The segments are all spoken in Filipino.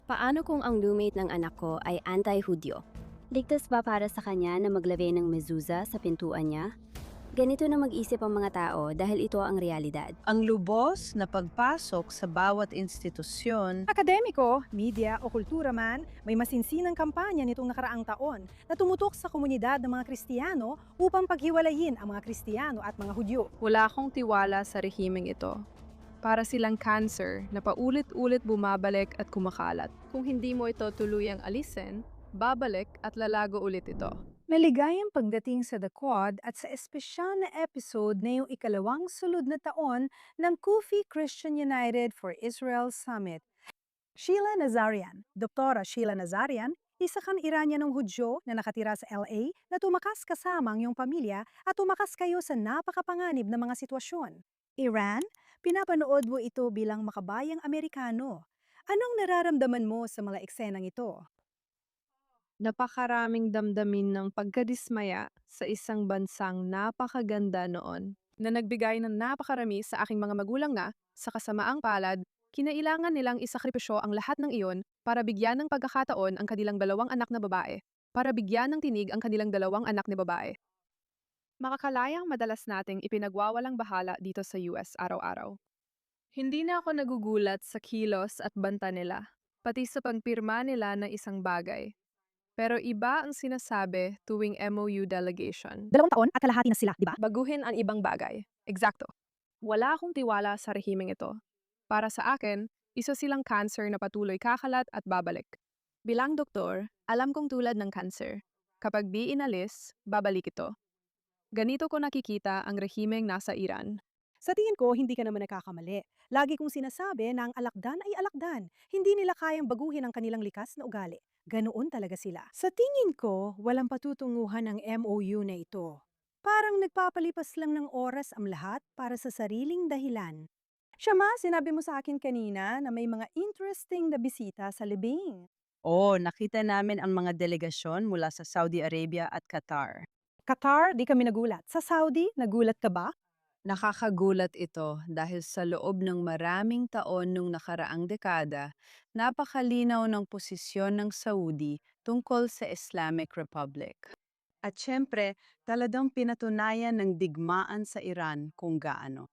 Paano kung ang roommate ng anak ko ay anti-Hudyo? Ligtas ba para sa kanya na maglagay ng mezuzah sa pintuan niya? Ganito na mag-isip ang mga tao dahil ito ang realidad. Ang lubos na pagpasok sa bawat institusyon. Akademiko, media o kultura man, may masinsinang kampanya nitong nakaraang taon na tumutok sa komunidad ng mga Kristiyano upang paghiwalayin ang mga Kristiyano at mga Hudyo. Wala akong tiwala sa rehimeng ito. Para silang cancer na paulit-ulit bumabalik at kumakalat. Kung hindi mo ito tuluyang alisin, babalik at lalago ulit ito. Maligayang pagdating sa The Quad at sa espesyal na episode na yung ikalawang sulod na taon ng Kufi Christian United for Israel Summit. Sheila Nazarian, Doktora Sheila Nazarian, isa kang Iranyanong Hudyo na nakatira sa LA na tumakas kasama ang iyong pamilya at tumakas kayo sa napakapanganib na mga sitwasyon. Iran, pinapanood mo ito bilang makabayang Amerikano. Anong nararamdaman mo sa mga eksenang ito? Napakaraming damdamin ng pagkadismaya sa isang bansang napakaganda noon na nagbigay ng napakarami sa aking mga magulang na, sa kasamaang palad, kinailangan nilang isakripisyo ang lahat ng iyon para bigyan ng pagkakataon ang kanilang dalawang anak na babae, para bigyan ng tinig ang kanilang dalawang anak na babae. Makakalayang madalas nating ipinagwawalang bahala dito sa US araw-araw. Hindi na ako nagugulat sa kilos at banta nila, pati sa pagpirma nila ng isang bagay. Pero iba ang sinasabi tuwing MOU delegation. 2 taon at kalahati na sila, di ba? Baguhin ang ibang bagay. Eksakto. Wala akong tiwala sa rehimeng ito. Para sa akin, isa silang cancer na patuloy kakalat at babalik. Bilang doktor, alam kong tulad ng cancer. Kapag di inalis, babalik ito. Ganito ko nakikita ang rehimeng nasa Iran. Sa tingin ko, hindi ka naman nagkakamali. Lagi kong sinasabi na ang alakdan ay alakdan. Hindi nila kayang baguhin ang kanilang likas na ugali. Ganoon talaga sila. Sa tingin ko, walang patutunguhan ang MOU na ito. Parang nagpapalipas lang ng oras ang lahat para sa sariling dahilan. Siya ma, sinabi mo sa akin kanina na may mga interesting na bisita sa libing. Oo, nakita namin ang mga delegasyon mula sa Saudi Arabia at Qatar. Qatar, di kami nagulat. Sa Saudi, nagulat ka ba? Nakakagulat ito dahil sa loob ng maraming taon nung nakaraang dekada, napakalinaw ng posisyon ng Saudi tungkol sa Islamic Republic. At syempre, talagang pinatunayan ng digmaan sa Iran kung gaano.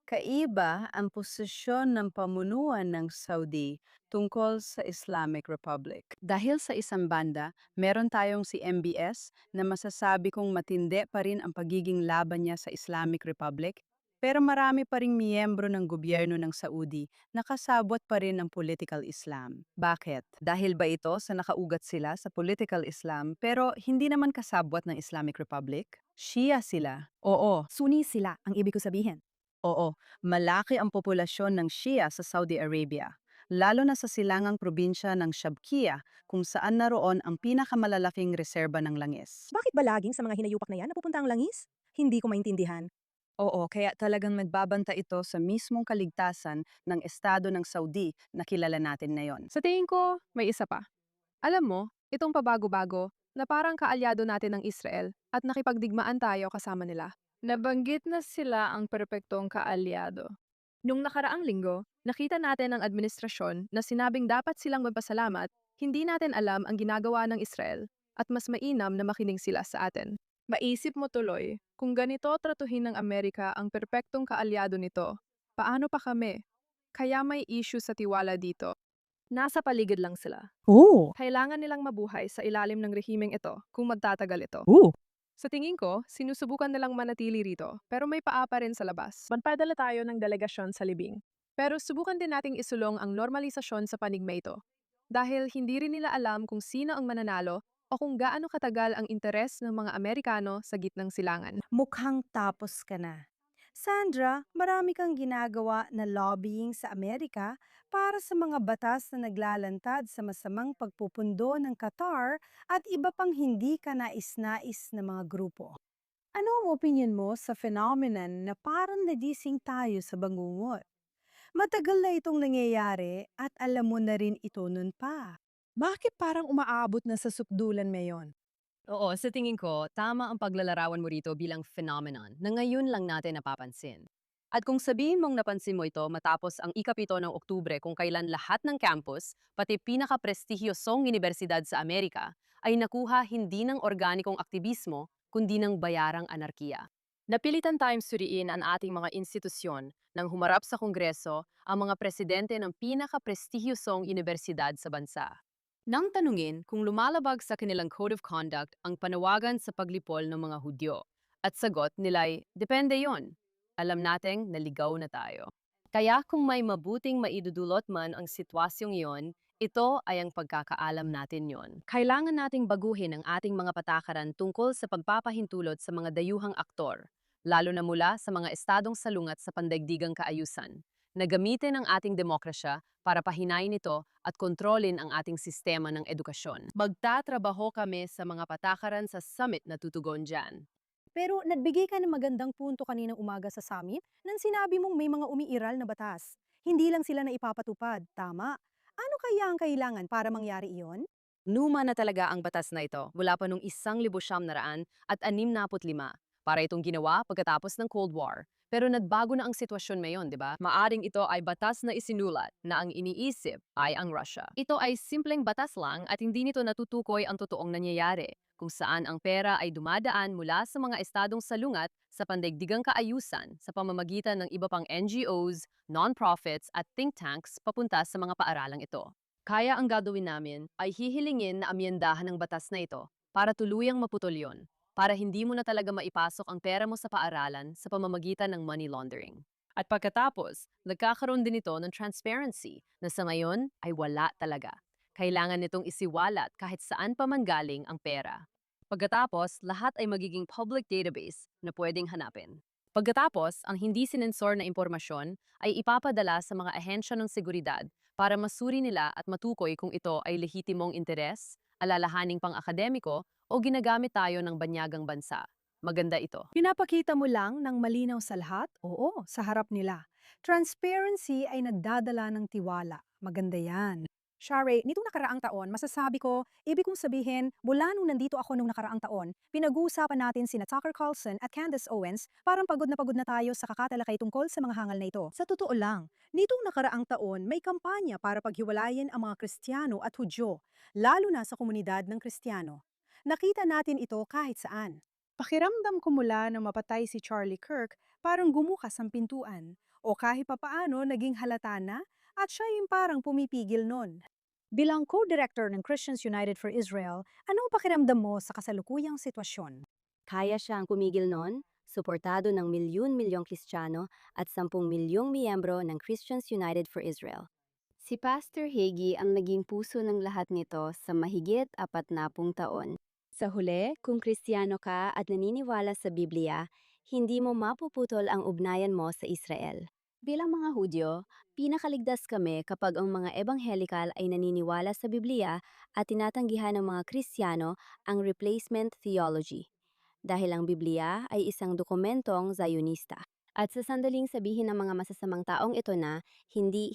Kaiba ang posisyon ng pamunuan ng Saudi tungkol sa Islamic Republic. Dahil sa isang banda, meron tayong si MBS na masasabi kong matindi pa rin ang pagiging laban niya sa Islamic Republic, pero marami pa ring miyembro ng gobyerno ng Saudi na kasabwat pa rin ng political Islam. Bakit? Dahil ba ito sa nakaugat sila sa political Islam pero hindi naman kasabwat ng Islamic Republic? Shia sila. Oo, Sunni sila, ang ibig ko sabihin. Oo, malaki ang populasyon ng Shia sa Saudi Arabia, lalo na sa silangang probinsya ng Shabkia kung saan naroon ang pinakamalalaking reserba ng langis. Bakit ba laging sa mga hinayupak na yan napupunta ang langis? Hindi ko maintindihan. Oo, kaya talagang nagbabanta ito sa mismong kaligtasan ng Estado ng Saudi na kilala natin ngayon. Sa tingin ko, may isa pa. Alam mo, itong pabago-bago na parang kaalyado natin ng Israel at nakipagdigmaan tayo kasama nila. Nabanggit na sila ang perpektong kaalyado. Nung nakaraang linggo, nakita natin ang administrasyon na sinabing dapat silang magpasalamat, hindi natin alam ang ginagawa ng Israel at mas mainam na makinig sila sa atin. Maisip mo tuloy, kung ganito tratuhin ng Amerika ang perpektong kaalyado nito, paano pa kami? Kaya may issue sa tiwala dito. Nasa paligid lang sila. Oo. Kailangan nilang mabuhay sa ilalim ng rehimeng ito kung magtatagal ito. Sa tingin ko, sinusubukan nilang manatili rito, pero may paa pa rin sa labas. Magpadala tayo ng delegasyon sa libing. Pero subukan din nating isulong ang normalisasyon sa panigma ito. Dahil hindi rin nila alam kung sino ang mananalo o kung gaano katagal ang interes ng mga Amerikano sa gitnang silangan. Mukhang tapos ka na. Sandra, marami kang ginagawa na lobbying sa Amerika para sa mga batas na naglalantad sa masamang pagpupundo ng Qatar at iba pang hindi ka nais-nais na mga grupo. Ano ang opinion mo sa phenomenon na parang nagising tayo sa bangungot? Matagal na itong nangyayari at alam mo na rin ito nun pa. Bakit parang umaabot na sa sukdulan ngayon? Oo, sa tingin ko, tama ang paglalarawan mo rito bilang phenomenon na ngayon lang natin napapansin. At kung sabihin mong napansin mo ito matapos ang ika-7 ng Oktubre kung kailan lahat ng campus, pati pinaka-prestihiyosong unibersidad sa Amerika, ay nakuha hindi ng organikong aktivismo, kundi ng bayarang anarkiya. Napilitan tayong suriin ang ating mga institusyon nang humarap sa Kongreso ang mga presidente ng pinaka-prestihiyosong unibersidad sa bansa. Nang tanungin kung lumalabag sa kanilang Code of Conduct ang panawagan sa paglipol ng mga Hudyo. At sagot nila'y, depende yon. Alam nating naligaw na tayo. Kaya kung may mabuting maidudulot man ang sitwasyong iyon, ito ay ang pagkakaalam natin yon. Kailangan nating baguhin ang ating mga patakaran tungkol sa pagpapahintulot sa mga dayuhang aktor, lalo na mula sa mga estadong salungat sa pandaigdigang kaayusan, na gamitin ang ating demokrasya para pahinayin ito at kontrolin ang ating sistema ng edukasyon. Magtatrabaho kami sa mga patakaran sa summit na tutugon dyan. Pero nagbigay ka ng magandang punto kaninang umaga sa summit nang sinabi mong may mga umiiral na batas. Hindi lang sila na ipapatupad, tama? Ano kaya ang kailangan para mangyari iyon? Luma na talaga ang batas na ito mula pa noong 1965 para itong ginawa pagkatapos ng Cold War. Pero nagbago na ang sitwasyon ngayon, di ba? Maaring ito ay batas na isinulat na ang iniisip ay ang Russia. Ito ay simpleng batas lang at hindi nito natutukoy ang totoong nangyayari, kung saan ang pera ay dumadaan mula sa mga estadong salungat sa pandaigdigang kaayusan sa pamamagitan ng iba pang NGOs, non-profits at think tanks papunta sa mga paaralang ito. Kaya ang gagawin namin ay hihilingin na amyendahan ng batas na ito para tuluyang maputol yon, para hindi mo na talaga maipasok ang pera mo sa paaralan sa pamamagitan ng money laundering. At pagkatapos, nagkakaroon din ito ng transparency na sa ngayon ay wala talaga. Kailangan nitong isiwalat kahit saan pa manggaling ang pera. Pagkatapos, lahat ay magiging public database na pwedeng hanapin. Pagkatapos, ang hindi sinensor na impormasyon ay ipapadala sa mga ahensya ng seguridad para masuri nila at matukoy kung ito ay lehitimong interes, alalahaning pang-akademiko o ginagamit tayo ng banyagang bansa. Maganda ito. Pinapakita mo lang ng malinaw sa lahat? Oo, sa harap nila. Transparency ay nagdadala ng tiwala. Maganda yan. Shari, nitong nakaraang taon, masasabi ko, ibig kong sabihin, mula nung nandito ako nung nakaraang taon, pinag-uusapan natin sina Tucker Carlson at Candace Owens, parang pagod na tayo sa kakatalakay tungkol sa mga hangal na ito. Sa totoo lang, nitong nakaraang taon, may kampanya para paghiwalayin ang mga Kristiyano at Hudyo, lalo na sa komunidad ng Kristiyano. Nakita natin ito kahit saan. Pakiramdam ko mula nang mapatay si Charlie Kirk, parang gumukas ang pintuan. O kahit papaano naging halata na at siya yung parang pumipigil nun. Bilang co-director ng Christians United for Israel, anong pakiramdam mo sa kasalukuyang sitwasyon? Kaya siyang pumigil noon, suportado ng milyon-milyong Kristiyano at 10 milyong miyembro ng Christians United for Israel. Si Pastor Hagee ang naging puso ng lahat nito sa mahigit 40 taon. Sa huli, kung Kristiyano ka at naniniwala sa Biblia, hindi mo mapuputol ang ugnayan mo sa Israel. Bilang mga Hudyo, pinakaligtas kami kapag ang mga ebanghelikal ay naniniwala sa Biblia at tinatanggihan ng mga Kristiyano ang replacement theology. Dahil ang Biblia ay isang dokumentong Zionista. At sa sandaling sabihin ng mga masasamang taong ito na hindi,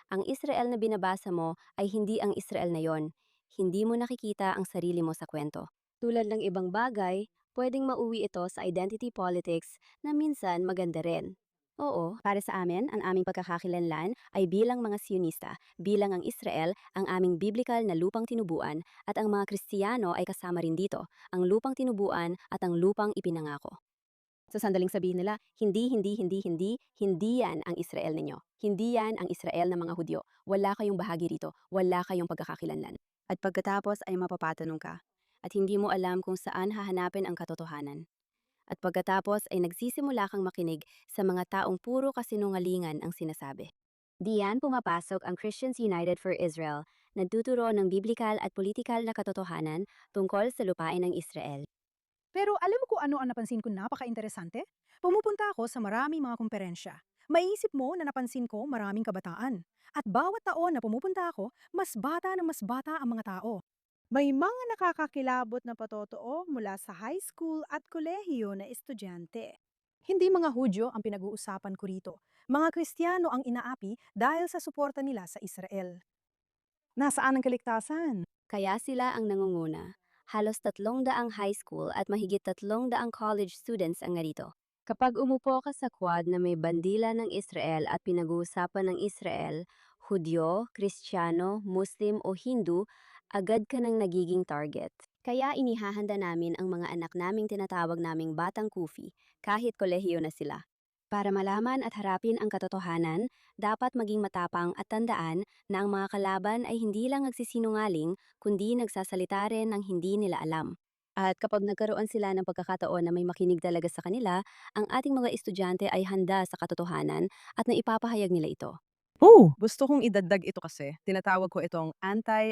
ang Israel na binabasa mo ay hindi ang Israel na yon. Hindi mo nakikita ang sarili mo sa kwento. Tulad ng ibang bagay, pwedeng mauwi ito sa identity politics na minsan maganda rin. Oo, para sa amin, ang aming pagkakakilanlan ay bilang mga Sionista, bilang ang Israel ang aming biblikal na lupang tinubuan at ang mga Kristiyano ay kasama rin dito, ang lupang tinubuan at ang lupang ipinangako. Sa sandaling sabihin nila, hindi yan ang Israel ninyo. Hindi yan ang Israel ng mga Hudyo. Wala kayong bahagi rito, wala kayong pagkakakilanlan. At pagkatapos ay mapapatanong ka, at hindi mo alam kung saan hahanapin ang katotohanan. At pagkatapos ay nagsisimula kang makinig sa mga taong puro kasinungalingan ang sinasabi. Diyan pumapasok ang Christians United for Israel, nagtuturo ng biblikal at politikal na katotohanan tungkol sa lupain ng Israel. Pero alam mo kung ano ang napansin ko napaka-interesante? Pumupunta ako sa maraming mga komperensya. Maiisip mo na napansin ko maraming kabataan. At bawat taon na pumupunta ako, mas bata ang mga tao. May mga nakakakilabot na patotoo mula sa high school at kolehiyo na estudyante. Hindi mga Hudyo ang pinag-uusapan ko rito. Mga Kristiyano ang inaapi dahil sa suporta nila sa Israel. Nasaan ang kaligtasan? Kaya sila ang nangunguna. Halos 300 high school at mahigit 300 college students ang narito. Kapag umupo ka sa quad na may bandila ng Israel at pinag-uusapan ng Israel, Hudyo, Kristiyano, Muslim o Hindu, agad ka nang nagiging target. Kaya inihahanda namin ang mga anak naming tinatawag naming batang kufi, kahit kolehiyo na sila. Para malaman at harapin ang katotohanan, dapat maging matapang at tandaan na ang mga kalaban ay hindi lang nagsisinungaling, kundi nagsasalita rin ng hindi nila alam. At kapag nagkaroon sila ng pagkakataon na may makinig talaga sa kanila, ang ating mga estudyante ay handa sa katotohanan at naipapahayag nila ito. Gusto kong idagdag ito kasi tinatawag ko itong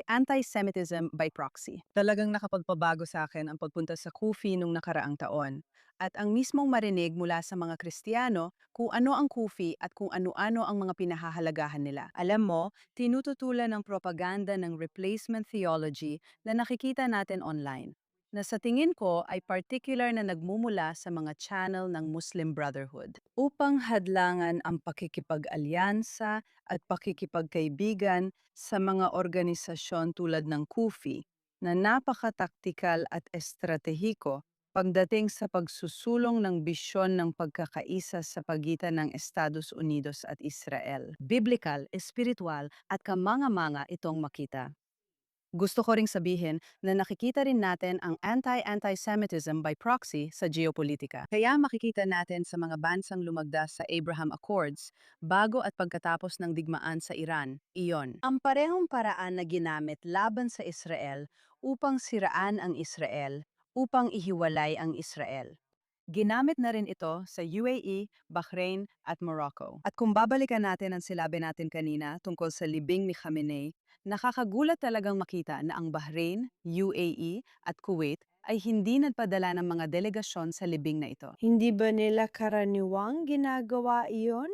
anti-Semitism by proxy. Talagang nakapagpabago sa akin ang pagpunta sa Kufi nung nakaraang taon. At ang mismong marinig mula sa mga Kristiyano kung ano ang Kufi at kung ano-ano ang mga pinahahalagahan nila. Alam mo, tinututulan ng propaganda ng replacement theology na nakikita natin online na sa tingin ko ay particular na nagmumula sa mga channel ng Muslim Brotherhood upang hadlangan ang pakikipag-alyansa at pakikipagkaibigan sa mga organisasyon tulad ng Kufi na napakataktikal at estratehiko pagdating sa pagsusulong ng bisyon ng pagkakaisa sa pagitan ng Estados Unidos at Israel. Biblikal, espiritual at kamanga-manga itong makita. Gusto ko ring sabihin na nakikita rin natin ang anti-Semitism by proxy sa geopolitika. Kaya makikita natin sa mga bansang lumagda sa Abraham Accords bago at pagkatapos ng digmaan sa Iran, iyon. Ang parehong paraan na ginamit laban sa Israel upang siraan ang Israel, upang ihiwalay ang Israel. Ginamit na rin ito sa UAE, Bahrain at Morocco. At kung babalikan natin ang sinabi natin kanina tungkol sa libing ni Khamenei, nakakagulat talagang makita na ang Bahrain, UAE at Kuwait ay hindi nagpadala ng mga delegasyon sa libing na ito. Hindi ba nila karaniwang ginagawa iyon?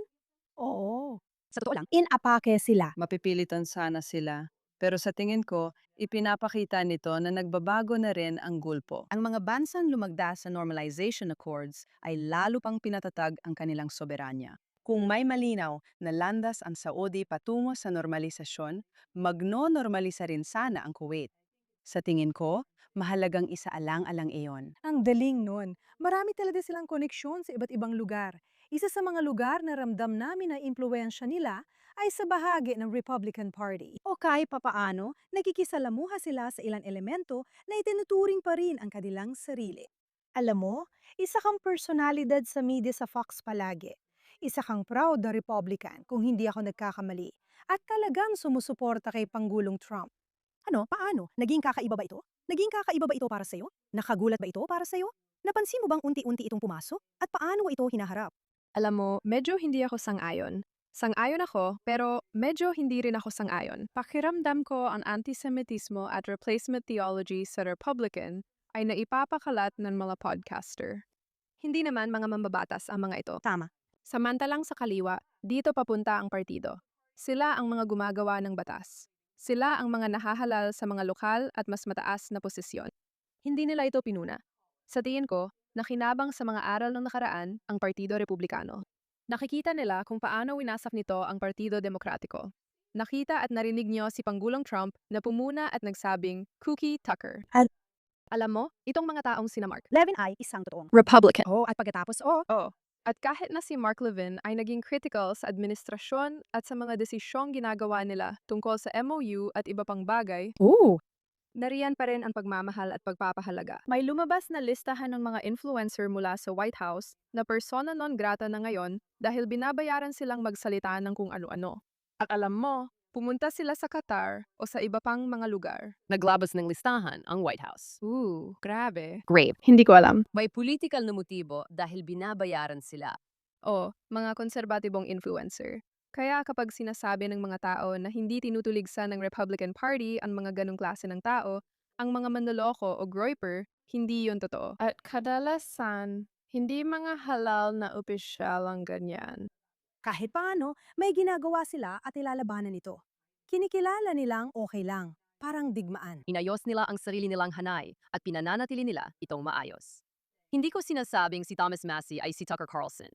Oo. Sa totoo lang, Inapake sila. Mapipilitan sana sila. Pero sa tingin ko, ipinapakita nito na nagbabago na rin ang gulpo. Ang mga bansang lumagda sa Normalization Accords ay lalo pang pinatatag ang kanilang soberanya. Kung may malinaw na landas ang Saudi patungo sa normalisasyon, magno-normalisa rin sana ang Kuwait. Sa tingin ko, mahalagang isaalang-alang iyon. Ang daling nun. Marami talaga silang koneksyon sa iba't ibang lugar. Isa sa mga lugar na ramdam namin na impluensya nila ay sa bahagi ng Republican Party. O kahit papaano, nakikisalamuha sila sa ilang elemento na itinuturing pa rin ang kanilang sarili. Alam mo, isa kang personalidad sa media sa Fox palagi. Isa kang proud na Republican kung hindi ako nagkakamali. At talagang sumusuporta kay Pangulong Trump. Ano? Paano? Naging kakaiba ba ito? Naging kakaiba ba ito para sa'yo? Nakagulat ba ito para sa'yo? Napansin mo bang unti-unti itong pumasok? At paano mo ito hinaharap? Alam mo, medyo hindi ako sang-ayon. Sang-ayon ako, pero medyo hindi rin ako sang-ayon. Pakiramdam ko ang antisemitismo at replacement theology sa Republican ay naipapakalat ng mga podcaster. Hindi naman mga mambabatas ang mga ito. Tama. Samantalang sa kaliwa, dito papunta ang partido. Sila ang mga gumagawa ng batas. Sila ang mga nahahalal sa mga lokal at mas mataas na posisyon. Hindi nila ito pinuna. Sa tingin ko, nakinabang sa mga aral ng nakaraan ang Partido Republikano. Nakikita nila kung paano winasak nito ang Partido Demokratiko. Nakita at narinig niyo si Pangulong Trump na pumuna at nagsabing, Cookie Tucker. At- Alam mo, itong mga taong sina Mark. Levin ay isang totoong. Republican. Oh, at pagkatapos, Oo. At kahit na si Mark Levin ay naging critical sa administrasyon at sa mga desisyong ginagawa nila tungkol sa MOU at iba pang bagay, nariyan pa rin ang pagmamahal at pagpapahalaga. May lumabas na listahan ng mga influencer mula sa White House na persona non grata na ngayon dahil binabayaran silang magsalita ng kung ano-ano. At alam mo, pumunta sila sa Qatar o sa iba pang mga lugar. Naglabas ng listahan ang White House. Grabe. Grave. Hindi ko alam. May political na motibo dahil binabayaran sila. O, mga konserbatibong influencer. Kaya kapag sinasabi ng mga tao na hindi tinutuligsa ng Republican Party ang mga ganong klase ng tao, ang mga manloloko o groyper, hindi yon totoo. At kadalasan, hindi mga halal na opisyal ang ganyan. kahit paano, may ginagawa sila at ilalabanan ito. Kinikilala nilang okay lang, parang digmaan. Inayos nila ang sarili nilang hanay at pinananatili nila itong maayos. Hindi ko sinasabing si Thomas Massey ay si Tucker Carlson.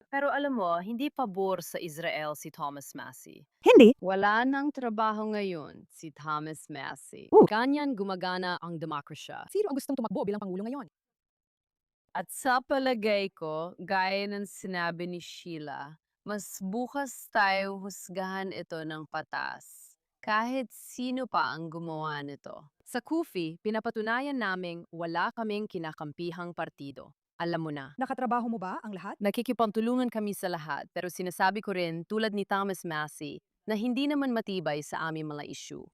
Pero alam mo, hindi pabor sa Israel si Thomas Massey. Hindi. Wala nang trabaho ngayon si Thomas Massey. Ganyan gumagana ang demokrasya. Sino ang gustong tumakbo bilang Pangulo ngayon? At sa palagay ko, gaya ng sinabi ni Sheila, mas bukas tayo husgahan ito ng patas. Kahit sino pa ang gumawa nito. Sa Kufi, pinapatunayan naming wala kaming kinakampihang partido. Alam mo na. Nakatrabaho mo ba ang lahat? Nakikipagtulungan kami sa lahat pero sinasabi ko rin tulad ni Thomas Massey na hindi naman matibay sa aming mga issue.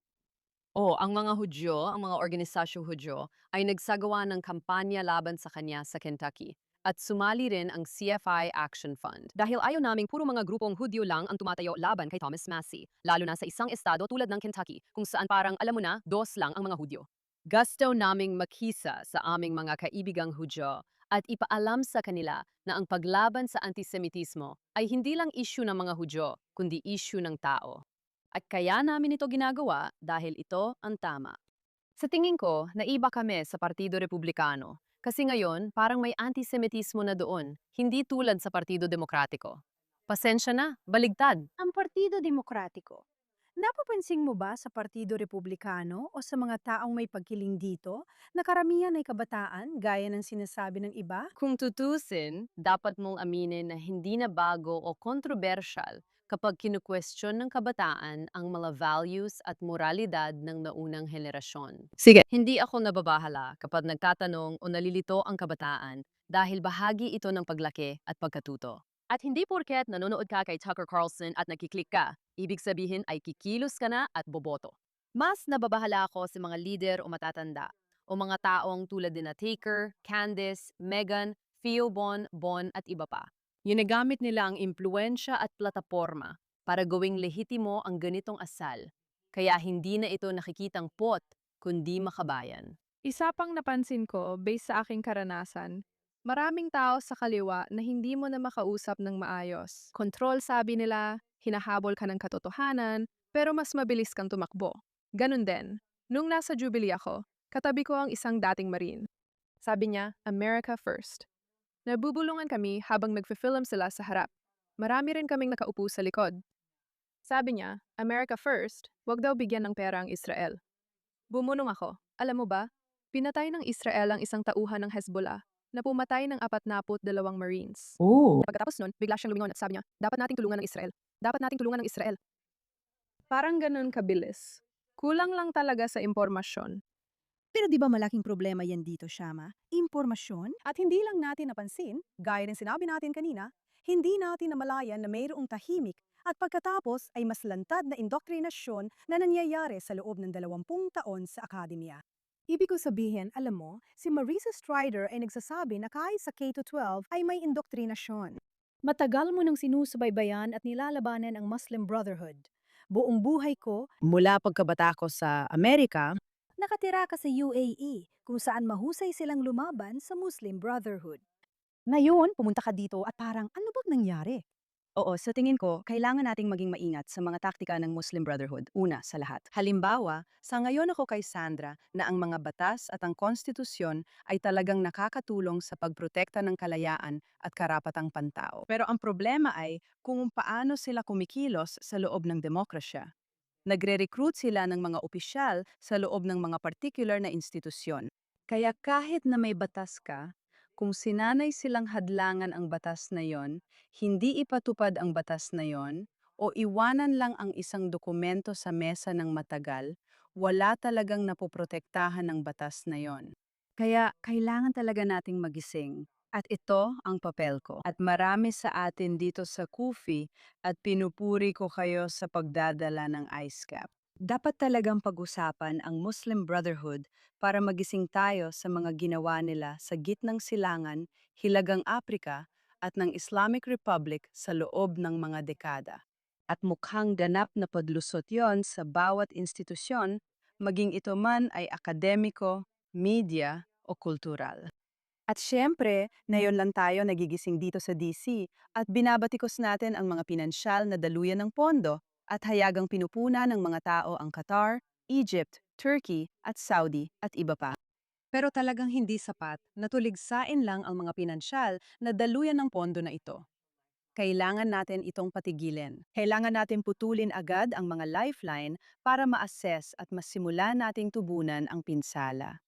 Ang mga Hudyo, ang mga organisasyong Hudyo ay nagsagawa ng kampanya laban sa kanya sa Kentucky at sumali rin ang CFI Action Fund. Dahil ayaw naming puro mga grupong Hudyo lang ang tumatayo laban kay Thomas Massey, lalo na sa isang estado tulad ng Kentucky kung saan parang alam mo na, dos lang ang mga Hudyo. Gusto naming makisa sa aming mga kaibigang Hudyo at ipaalam sa kanila na ang paglaban sa antisemitismo ay hindi lang issue ng mga Hudyo, kundi issue ng tao. At kaya namin ito ginagawa dahil ito ang tama. Sa tingin ko, naiba kami sa Partido Republikano. Kasi ngayon, parang may antisemitismo na doon, hindi tulad sa Partido Demokratiko. Pasensya na, baligtad. Ang Partido Demokratiko. Napapansin mo ba sa Partido Republikano o sa mga taong may pagkiling dito na karamihan ay kabataan gaya ng sinasabi ng iba? Kung tutusin, dapat mong aminin na hindi na bago o controversial kapag kinukwestiyon ng kabataan ang mga values at moralidad ng naunang henerasyon. Sige. Hindi ako nababahala kapag nagtatanong o nalilito ang kabataan dahil bahagi ito ng paglaki at pagkatuto. At hindi porket nanonood ka kay Tucker Carlson at nakiklik ka, ibig sabihin ay kikilos ka na at boboto. Mas nababahala ako sa mga leader o matatanda o mga taong tulad din na Taker, Candice, Meghan, Theo Bon at iba pa. Ginagamit nila ang impluensya at plataporma para gawing lehitimo ang ganitong asal. Kaya hindi na ito nakikitang pot, kundi makabayan. Isa pang napansin ko, based sa aking karanasan, maraming tao sa kaliwa na hindi mo na makausap ng maayos. Kontrol sabi nila, hinahabol ka ng katotohanan, pero mas mabilis kang tumakbo. Ganun din. Nung nasa Jubilee ako, katabi ko ang isang dating Marine. Sabi niya, America first. Nabubulungan kami habang nagfi-film sila sa harap. Marami rin kaming nakaupo sa likod. Sabi niya, America first, wag daw bigyan ng pera ang Israel. Bumunong ako. Alam mo ba, pinatay ng Israel ang isang tauhan ng Hezbollah na pumatay ng 42 Marines. Pagkatapos nun, bigla siyang lumingon at sabi niya, dapat nating tulungan ng Israel. Dapat nating tulungan ng Israel. Parang ganun kabilis. Kulang lang talaga sa impormasyon. Pero di ba malaking problema yan dito, Shama? Impormasyon? At hindi lang natin napansin, gaya ng sinabi natin kanina, hindi natin namalayan na mayroong tahimik at pagkatapos ay mas lantad na indoktrinasyon na nangyayari sa loob ng 20 taon sa akademya. Ibig ko sabihin, alam mo, si Marisa Strider ay nagsasabi na kahit sa K-12 ay may indoktrinasyon. Matagal mo nang sinusubaybayan at nilalabanan ang Muslim Brotherhood. Buong buhay ko, Mula pagkabata ko sa Amerika, nakatira ka sa UAE kung saan mahusay silang lumaban sa Muslim Brotherhood. Ngayon, pumunta ka dito at parang ano bang nangyari? oo, sa tingin ko, kailangan nating maging maingat sa mga taktika ng Muslim Brotherhood, una sa lahat. Halimbawa, sa ngayon ako kay Sandra na ang mga batas at ang konstitusyon ay talagang nakakatulong sa pagprotekta ng kalayaan at karapatang pantao. Pero ang problema ay kung paano sila kumikilos sa loob ng demokrasya. Nagre-recruit sila ng mga opisyal sa loob ng mga particular na institusyon. Kaya kahit na may batas ka, kung sinanay silang hadlangan ang batas na yon, hindi ipatupad ang batas na yon, o iwanan lang ang isang dokumento sa mesa ng matagal, wala talagang napoprotektahan ng batas na yon. Kaya kailangan talaga nating magising. At ito ang papel ko. At marami sa atin dito sa Kufi at pinupuri ko kayo sa pagdadala ng ice cap. Dapat talagang pag-usapan ang Muslim Brotherhood para magising tayo sa mga ginawa nila sa gitnang silangan, Hilagang Aprika at ng Islamic Republic sa loob ng mga dekada. At mukhang ganap na padlusot yon sa bawat institusyon, maging ito man ay akademiko, media o kultural. At syempre, ngayon lang tayo nagigising dito sa DC at binabatikos natin ang mga pinansyal na daluyan ng pondo at hayagang pinupuna ng mga tao ang Qatar, Egypt, Turkey at Saudi at iba pa. Pero talagang hindi sapat na tuligsain lang ang mga pinansyal na daluyan ng pondo na ito. Kailangan natin itong patigilin. Kailangan natin putulin agad ang mga lifeline para ma-assess at masimulan nating tubunan ang pinsala.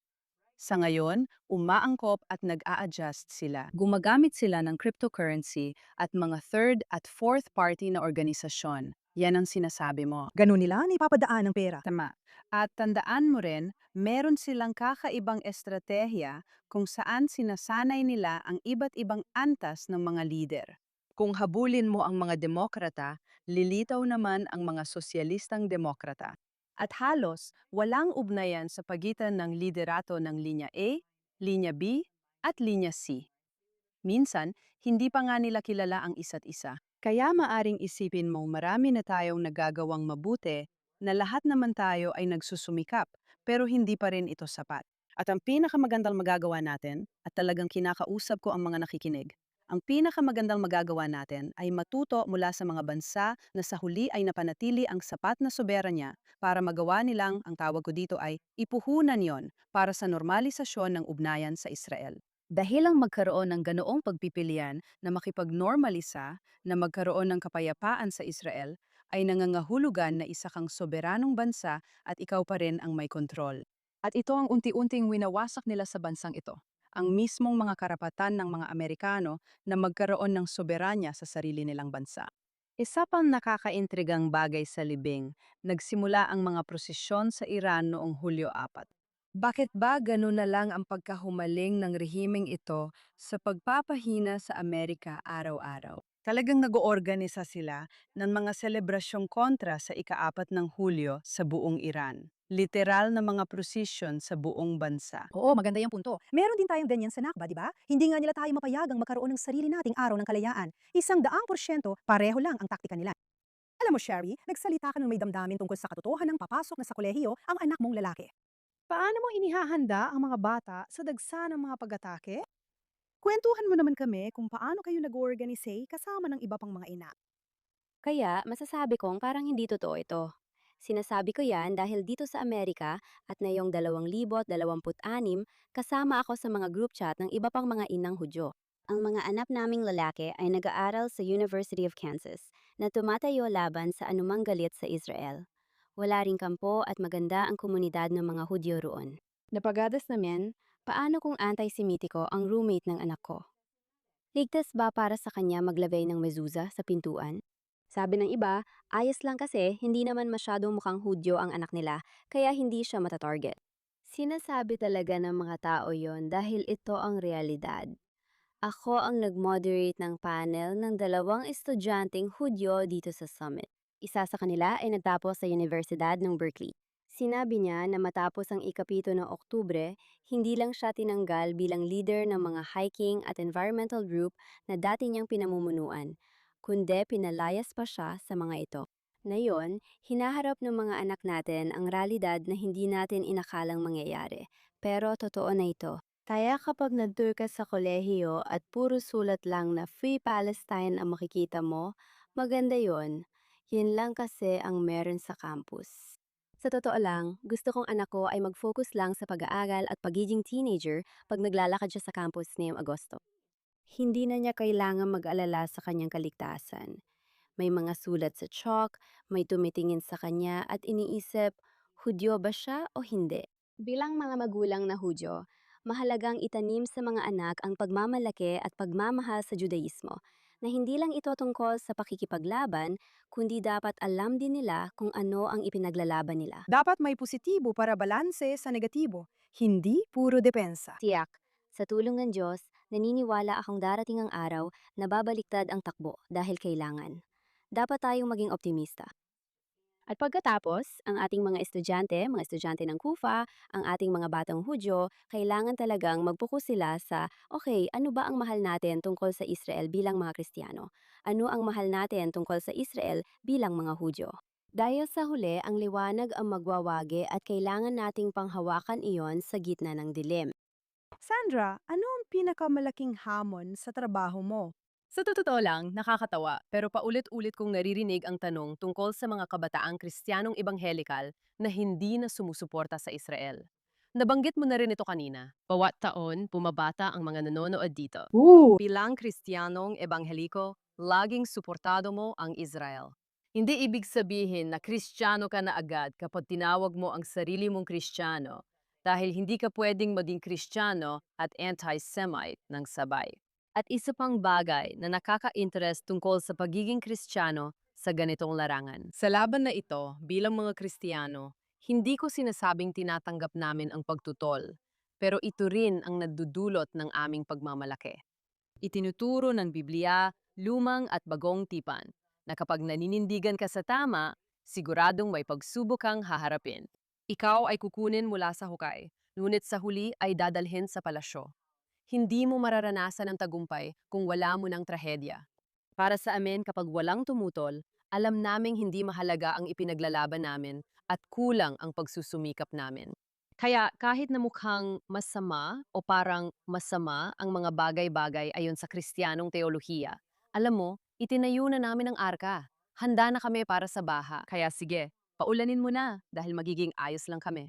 Sa ngayon, umaangkop at nag-a-adjust sila. Gumagamit sila ng cryptocurrency at mga third at fourth party na organisasyon. Yan ang sinasabi mo. Ganun nila ipapadaan ng pera. Tama. At tandaan mo rin, meron silang kakaibang estratehiya kung saan sinasanay nila ang iba't ibang antas ng mga lider. Kung habulin mo ang mga demokrata, lilitaw naman ang mga sosyalistang demokrata. At halos walang ugnayan sa pagitan ng liderato ng linya A, linya B, at linya C. Minsan, hindi pa nga nila kilala ang isa't isa. Kaya maaring isipin mong marami na tayong nagagawang mabuti na lahat naman tayo ay nagsusumikap, pero hindi pa rin ito sapat. At ang pinakamagandang magagawa natin, at talagang kinakausap ko ang mga nakikinig, ang pinakamagandang magagawa natin ay matuto mula sa mga bansa na sa huli ay napanatili ang sapat na soberanya para magawa nilang, ang tawag ko dito ay, ipuhunan yon para sa normalisasyon ng ugnayan sa Israel. Dahil ang magkaroon ng ganoong pagpipilian na makipagnormalisa, na magkaroon ng kapayapaan sa Israel, ay nangangahulugan na isa kang soberanong bansa at ikaw pa rin ang may kontrol. At ito ang unti-unting winawasak nila sa bansang ito. Ang mismong mga karapatan ng mga Amerikano na magkaroon ng soberanya sa sarili nilang bansa. Isa pang nakakaintrigang bagay sa libing, nagsimula ang mga prosesyon sa Iran noong Hulyo 4. Bakit ba gano'n na lang ang pagkahumaling ng rehimeng ito sa pagpapahina sa Amerika araw-araw? Talagang nag-oorganisa sila ng mga selebrasyong kontra sa ika-4 ng Hulyo sa buong Iran. Literal na mga prosesyon sa buong bansa. Oo, maganda yung punto. Meron din tayong ganyan sa Nakba, di ba? Hindi nga nila tayo mapayagang magkaroon ng sarili nating araw ng kalayaan. 100%, pareho lang ang taktika nila. Alam mo, Sherry, nagsalita ka ng may damdamin tungkol sa katotohanan ng papasok na sa kolehiyo ang anak mong lalaki. Paano mo inihahanda ang mga bata sa dagsa ng mga pag-atake? Kwentuhan mo naman kami kung paano kayo nag-organise kasama ng iba pang mga ina. Kaya masasabi kong parang hindi totoo ito. Sinasabi ko yan dahil dito sa Amerika at ngayong 2026, kasama ako sa mga group chat ng iba pang mga inang Hudyo. Ang mga anak naming lalaki ay nag-aaral sa University of Kansas na tumatayo laban sa anumang galit sa Israel. Wala ring kampo at maganda ang komunidad ng mga Hudyo roon. Napagadas namin, paano kung anti-Semitiko ang roommate ng anak ko? Ligtas ba para sa kanya maglagay ng mezuzah sa pintuan? Sabi ng iba, ayos lang kasi hindi naman masyadong mukhang Hudyo ang anak nila, kaya hindi siya matatarget. Sinasabi talaga ng mga tao yon dahil ito ang realidad. Ako ang nag-moderate ng panel ng 2 estudyanteng Hudyo dito sa summit. Isa sa kanila ay nagtapos sa Universidad ng Berkeley. Sinabi niya na matapos ang ikapito ng Oktubre, hindi lang siya tinanggal bilang leader ng mga hiking at environmental group na dati niyang pinamumunuan, kundi pinalayas pa siya sa mga ito. Ngayon, hinaharap ng mga anak natin ang realidad na hindi natin inakalang mangyayari, pero totoo na ito. Kaya kapag nag-tour ka sa kolehiyo at puro sulat lang na Free Palestine ang makikita mo, maganda yon. Yun lang kasi ang meron sa campus. Sa totoo lang, gusto kong anak ko ay mag-focus lang sa pag-aaral at pagiging teenager pag naglalakad siya sa campus ngayong Agosto. Hindi na niya kailangan mag-alala sa kanyang kaligtasan. May mga sulat sa chalk, may tumitingin sa kanya at iniisip, Hudyo ba siya o hindi? Bilang mga magulang na Hudyo, mahalagang itanim sa mga anak ang pagmamalaki at pagmamahal sa Judaismo, na hindi lang ito tungkol sa pakikipaglaban, kundi dapat alam din nila kung ano ang ipinaglalaban nila. Dapat may positibo para balanse sa negatibo, hindi puro depensa. Tiyak, sa tulong ng Diyos, naniniwala akong darating ang araw na babaliktad ang takbo dahil kailangan. Dapat tayong maging optimista. At pagkatapos, ang ating mga estudyante ng Kufa, ang ating mga batang Hudyo, kailangan talagang magpokus sila sa, okay, ano ba ang mahal natin tungkol sa Israel bilang mga Kristiyano? Ano ang mahal natin tungkol sa Israel bilang mga Hudyo? Dahil sa huli, ang liwanag ang magwawagi at kailangan nating panghawakan iyon sa gitna ng dilim. Sandra, ano ang pinakamalaking hamon sa trabaho mo? Sa totoo lang, nakakatawa, pero paulit-ulit kong naririnig ang tanong tungkol sa mga kabataang Kristiyanong Ebanghelikal na hindi na sumusuporta sa Israel. Nabanggit mo na rin ito kanina. Bawat taon, pumabata ang mga nanonood dito. Bilang Kristiyanong Ebangheliko, laging suportado mo ang Israel. Hindi ibig sabihin na Kristiyano ka na agad kapag tinawag mo ang sarili mong Kristiyano. dahil hindi ka pwedeng maging Kristiyano at anti-Semite ng sabay. At isa pang bagay na nakaka-interest tungkol sa pagiging Kristiyano sa ganitong larangan. Sa laban na ito, bilang mga Kristiyano, hindi ko sinasabing tinatanggap namin ang pagtutol, pero ito rin ang nadudulot ng aming pagmamalaki. Itinuturo ng Biblia, lumang at bagong tipan, na kapag naninindigan ka sa tama, siguradong may pagsubok kang haharapin. Ikaw ay kukunin mula sa hukay, ngunit sa huli ay dadalhin sa palasyo. Hindi mo mararanasan ang tagumpay kung wala mo ng trahedya. Para sa amin, kapag walang tumutol, alam naming hindi mahalaga ang ipinaglalaban namin at kulang ang pagsusumikap namin. Kaya kahit na mukhang masama o parang masama ang mga bagay-bagay ayon sa Kristiyanong teolohiya, alam mo, itinayo na namin ang arka. Handa na kami para sa baha. Kaya sige, paulanin mo na dahil magiging ayos lang kami.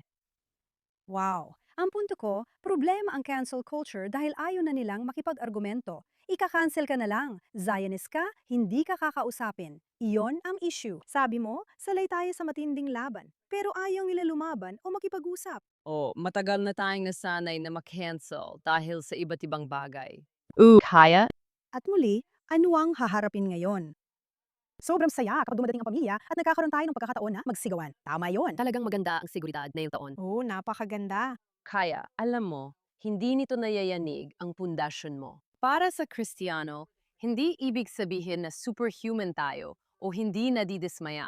Wow! Ang punto ko, problema ang cancel culture dahil ayaw na nilang makipag-argumento. Ika-cancel ka na lang. Zionist ka, hindi ka kakausapin. Iyon ang issue. Sabi mo, salay tayo sa matinding laban. Pero ayaw nila lumaban o makipag-usap. O, matagal na tayong nasanay na ma-cancel dahil sa iba't ibang bagay. Kaya? At muli, ano ang haharapin ngayon? Sobrang saya kapag dumating ang pamilya at nagkakaroon tayo ng pagkakataon na magsigawan. Tama yon. Talagang maganda ang seguridad ngayong taon. Oo, napakaganda. Kaya, alam mo, hindi nito nayayanig ang pundasyon mo. Para sa Kristiyano, hindi ibig sabihin na superhuman tayo o hindi nadidismaya.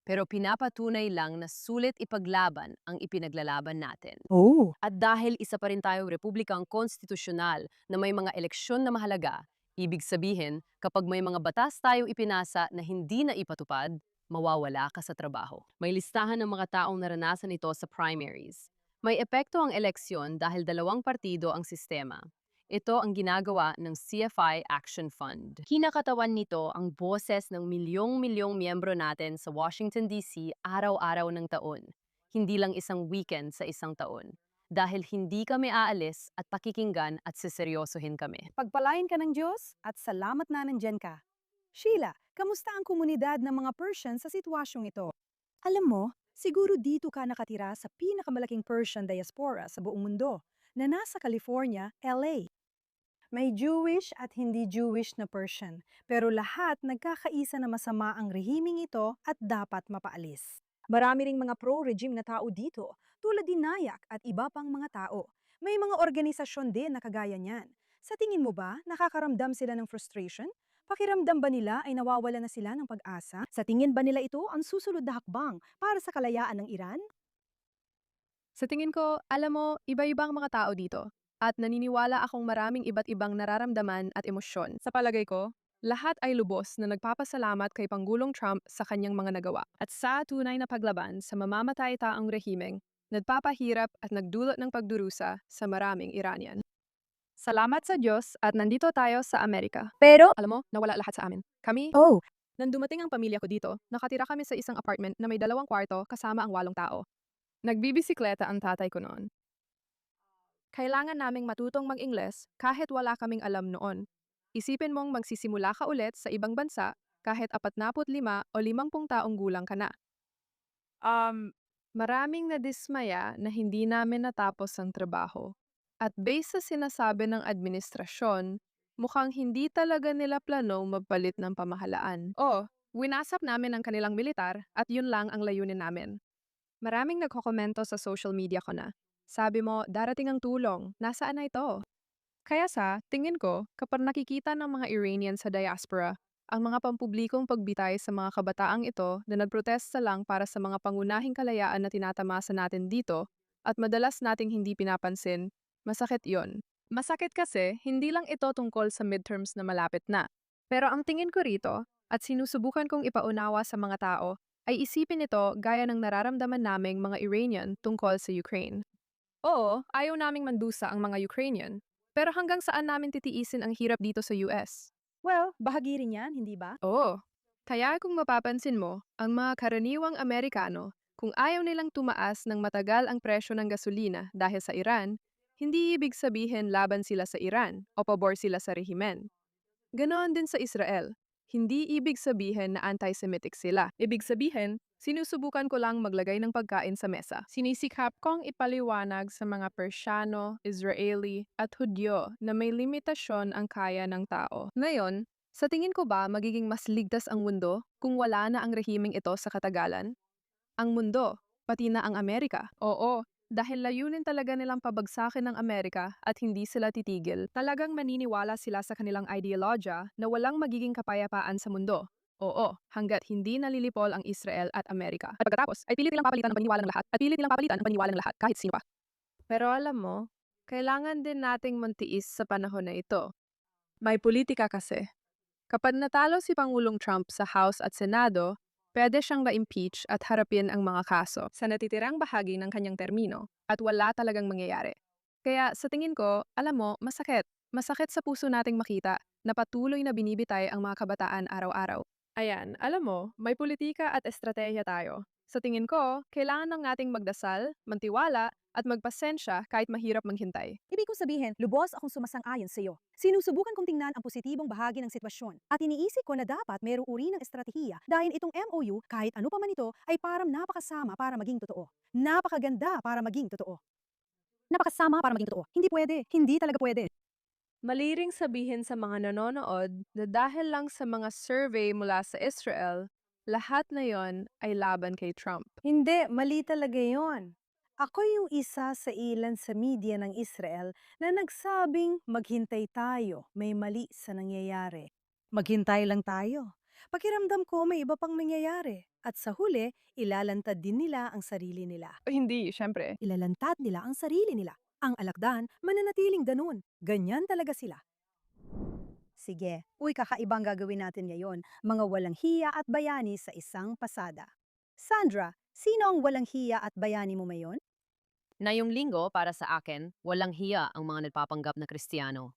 Pero pinapatunay lang na sulit ipaglaban ang ipinaglalaban natin. Oo. At dahil isa pa rin tayong republikang konstitusyonal na may mga eleksyon na mahalaga, ibig sabihin, kapag may mga batas tayong ipinasa na hindi na ipatupad, mawawala ka sa trabaho. May listahan ng mga taong naranasan ito sa primaries. May epekto ang eleksyon dahil dalawang partido ang sistema. Ito ang ginagawa ng CFI Action Fund. Kinakatawan nito ang boses ng milyong-milyong miyembro natin sa Washington, D.C. araw-araw ng taon. Hindi lang isang weekend sa isang taon. Dahil hindi kami aalis at pakikinggan at seseryosohin kami. Pagpalain ka ng Diyos at salamat na nandyan ka. Sheila, kamusta ang komunidad ng mga Persian sa sitwasyong ito? Alam mo, siguro dito ka nakatira sa pinakamalaking Persian diaspora sa buong mundo, na nasa California, LA. May Jewish at hindi Jewish na Persian, pero lahat nagkakaisa na masama ang rehiming ito at dapat mapaalis. Marami ring mga pro-regime na tao dito, tulad din Nayak at iba pang mga tao. May mga organisasyon din na kagaya niyan. Sa tingin mo ba, nakakaramdam sila ng frustration? Pakiramdam ba nila ay nawawala na sila ng pag-asa? Sa tingin ba nila ito ang susunod na hakbang para sa kalayaan ng Iran? Sa tingin ko, alam mo, iba-ibang mga tao dito. At naniniwala akong maraming iba't ibang nararamdaman at emosyon. Sa palagay ko, lahat ay lubos na nagpapasalamat kay Pangulong Trump sa kanyang mga nagawa. At sa tunay na paglaban sa mamamatay taong rehimeng, nagpapahirap at nagdulot ng pagdurusa sa maraming Iranian. Salamat sa Diyos at nandito tayo sa Amerika. Pero, Alam mo, nawala lahat sa amin. Kami, oh, nang dumating ang pamilya ko dito, nakatira kami sa isang apartment na may 2 kwarto kasama ang 8 tao. Nagbibisikleta ang tatay ko noon. Kailangan naming matutong mag-Ingles kahit wala kaming alam noon. Isipin mong magsisimula ka ulit sa ibang bansa kahit 45 o 50 taong gulang ka na. Maraming nadismaya na hindi namin natapos ang trabaho. At base sa sinasabi ng administrasyon, mukhang hindi talaga nila plano magpalit ng pamahalaan. Winasap namin ang kanilang militar at yun lang ang layunin namin. Maraming nagkokomento sa social media ko na. Sabi mo, darating ang tulong. Nasaan na ito? Kaya sa tingin ko, kapag nakikita ng mga Iranian sa diaspora, ang mga pampublikong pagbitay sa mga kabataang ito na nagprotesta lang para sa mga pangunahing kalayaan na tinatamasa natin dito at madalas nating hindi pinapansin, masakit yon. Masakit kasi, hindi lang ito tungkol sa midterms na malapit na. Pero ang tingin ko rito, at sinusubukan kong ipaunawa sa mga tao, ay isipin ito gaya ng nararamdaman naming mga Iranian tungkol sa Ukraine. Oo, ayaw naming mandusa ang mga Ukrainian. Pero hanggang saan namin titiisin ang hirap dito sa US? well, bahagi rin yan, hindi ba? Oo. Kaya kung mapapansin mo, ang mga karaniwang Amerikano, kung ayaw nilang tumaas ng matagal ang presyo ng gasolina dahil sa Iran, hindi ibig sabihin laban sila sa Iran o pabor sila sa rehimen. Ganoon din sa Israel. Hindi ibig sabihin na anti-Semitic sila. Ibig sabihin, sinusubukan ko lang maglagay ng pagkain sa mesa. Sinisikap kong ipaliwanag sa mga Persyano, Israeli, at Hudyo na may limitasyon ang kaya ng tao. Ngayon, sa tingin ko ba magiging mas ligtas ang mundo kung wala na ang rehimeng ito sa katagalan? Ang mundo, pati na ang Amerika. Oo, dahil layunin talaga nilang pabagsakin ng Amerika at hindi sila titigil. Talagang maniniwala sila sa kanilang ideologya na walang magiging kapayapaan sa mundo. Oo, hanggat hindi nalilipol ang Israel at Amerika. At pagkatapos, ay pilit nilang papalitan ang paniniwala ng lahat at pilit nilang papalitan ang paniniwala ng lahat kahit sino pa. Pero alam mo, kailangan din nating mantiis sa panahon na ito. May politika kasi. Kapag natalo si Pangulong Trump sa House at Senado, pwede siyang ma-impeach at harapin ang mga kaso sa natitirang bahagi ng kanyang termino at wala talagang mangyayari. Kaya sa tingin ko, alam mo, masakit. Masakit sa puso nating makita na patuloy na binibitay ang mga kabataan araw-araw. Ayan, alam mo, may politika at estratehiya tayo. Sa tingin ko, kailangan lang nating magdasal, mantiwala, at magpasensya kahit mahirap maghintay. Ibig kong sabihin, lubos akong sumasang-ayon sa iyo. Sinusubukan kong tingnan ang positibong bahagi ng sitwasyon at iniisip ko na dapat mayroong uri ng estratehiya dahil itong MOU, kahit ano pa man ito, ay parang napakasama para maging totoo. Napakaganda para maging totoo. Napakasama para maging totoo. Hindi pwede. Hindi talaga pwede. Mali ring sabihin sa mga nanonood na dahil lang sa mga survey mula sa Israel, lahat na yon ay laban kay Trump. Hindi, mali talaga yon. Ako yung isa sa ilan sa media ng Israel na nagsabing maghintay tayo, may mali sa nangyayari. Maghintay lang tayo. Pakiramdam ko may iba pang nangyayari. At sa huli, ilalantad din nila ang sarili nila. Hindi, syempre. Ilalantad nila ang sarili nila. Ang alakdan, mananatiling ganun. Ganyan talaga sila. Sige, kakaibang gagawin natin ngayon, mga walang hiya at bayani sa isang pasada. Sandra, sino ang walang hiya at bayani mo ngayon? Ngayong linggo, para sa akin, walang hiya ang mga nagpapanggap na Kristiyano.